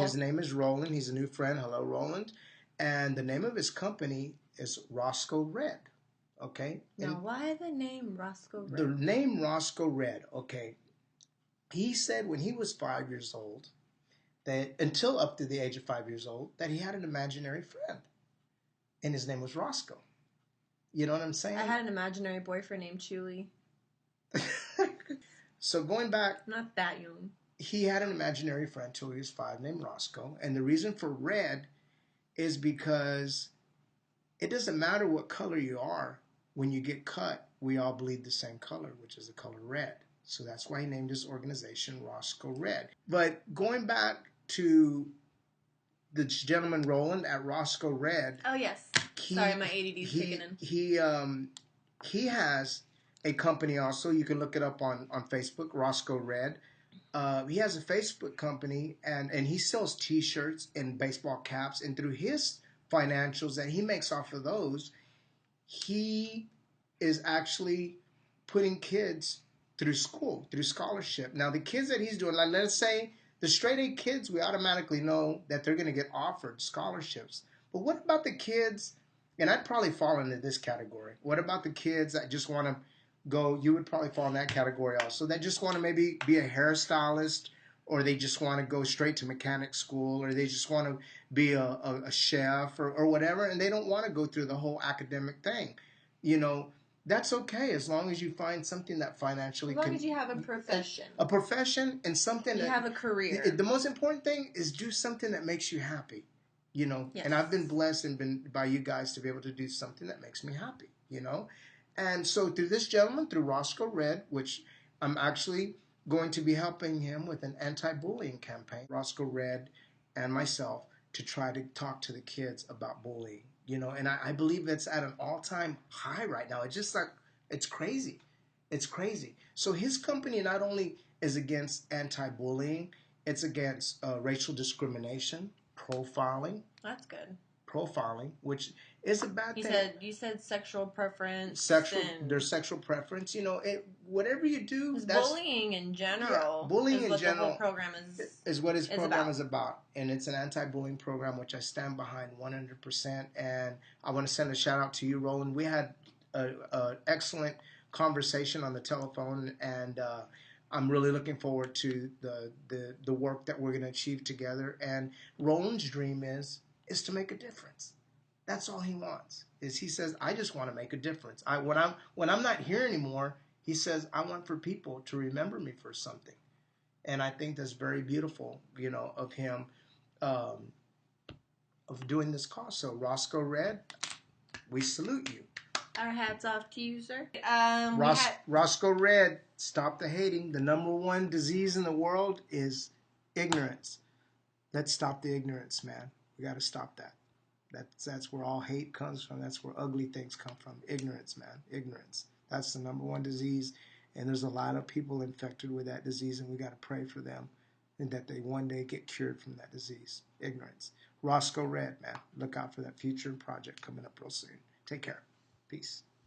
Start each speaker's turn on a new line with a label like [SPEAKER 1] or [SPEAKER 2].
[SPEAKER 1] His name is Roland. He's a new friend. Hello, Roland. And the name of his company is Rosco Red. Okay?
[SPEAKER 2] Now, why the name Rosco Red?
[SPEAKER 1] The name Rosco Red, okay. He said when he was 5 years old, that until up to the age of 5 years old, that he had an imaginary friend. And his name was Rosco. You know what I'm saying?
[SPEAKER 2] I had an imaginary boyfriend named Chuli.
[SPEAKER 1] So going back...
[SPEAKER 2] I'm not that young.
[SPEAKER 1] He had an imaginary friend till he was 5 named Rosco. And the reason for red is because it doesn't matter what color you are. When you get cut, we all bleed the same color, which is the color red. So that's why he named his organization Rosco Red. But going back to the gentleman Roland at Rosco Red.
[SPEAKER 2] Oh, yes. Sorry, my ADD's kicking in.
[SPEAKER 1] He has a company also. You can look it up on Facebook, Rosco Red. He has a Facebook company, and he sells T-shirts and baseball caps. And through his financials that he makes off of those, he is actually putting kids through school, through scholarship. Now, the kids that he's doing, like let's say the straight A kids, we automatically know that they're going to get offered scholarships. But what about the kids, and I'd probably fall into this category. What about the kids that just want to go, you would probably fall in that category also, that just want to maybe be a hairstylist, or they just want to go straight to mechanic school, or they just want to be a chef or whatever, and they don't want to go through the whole academic thing. You know, that's okay as long as you find something that financially...
[SPEAKER 2] As long as you have a profession.
[SPEAKER 1] A profession and something
[SPEAKER 2] you have a career.
[SPEAKER 1] The most important thing is do something that makes you happy, you know.
[SPEAKER 2] Yes.
[SPEAKER 1] And I've been blessed and been by you guys to be able to do something that makes me happy, you know. And so through this gentleman, through Rosco Red, which I'm actually going to be helping him with an anti-bullying campaign, Rosco Red and myself, to try to talk to the kids about bullying. You know, and I believe it's at an all-time high right now. It's just like, it's crazy. It's crazy. So his company not only is against anti-bullying, it's against racial discrimination, profiling.
[SPEAKER 2] That's good.
[SPEAKER 1] Profiling, which is a bad thing.
[SPEAKER 2] You said sexual preference.
[SPEAKER 1] There's sexual preference. You know, whatever you do.
[SPEAKER 2] That's bullying in general.
[SPEAKER 1] Yeah, bullying
[SPEAKER 2] is
[SPEAKER 1] in
[SPEAKER 2] what
[SPEAKER 1] general
[SPEAKER 2] the whole program
[SPEAKER 1] is what his program is about. And it's an anti-bullying program, which I stand behind 100%. And I want to send a shout out to you, Roland. We had an excellent conversation on the telephone, and I'm really looking forward to the work that we're going to achieve together. And Roland's dream is to make a difference. That's all he wants. He says, I just want to make a difference. When I'm not here anymore, he says, I want for people to remember me for something. And I think that's very beautiful, you know, of him, of doing this cause. So Rosco Red, we salute you.
[SPEAKER 2] Our hats off to you, sir.
[SPEAKER 1] Rosco Red, stop the hating. The #1 disease in the world is ignorance. Let's stop the ignorance, man. We got to stop that. That's where all hate comes from. That's where ugly things come from. Ignorance, man. Ignorance. That's the #1 disease. And there's a lot of people infected with that disease, and we got to pray for them and that they one day get cured from that disease. Ignorance. Rosco Red, man. Look out for that future project coming up real soon. Take care. Peace.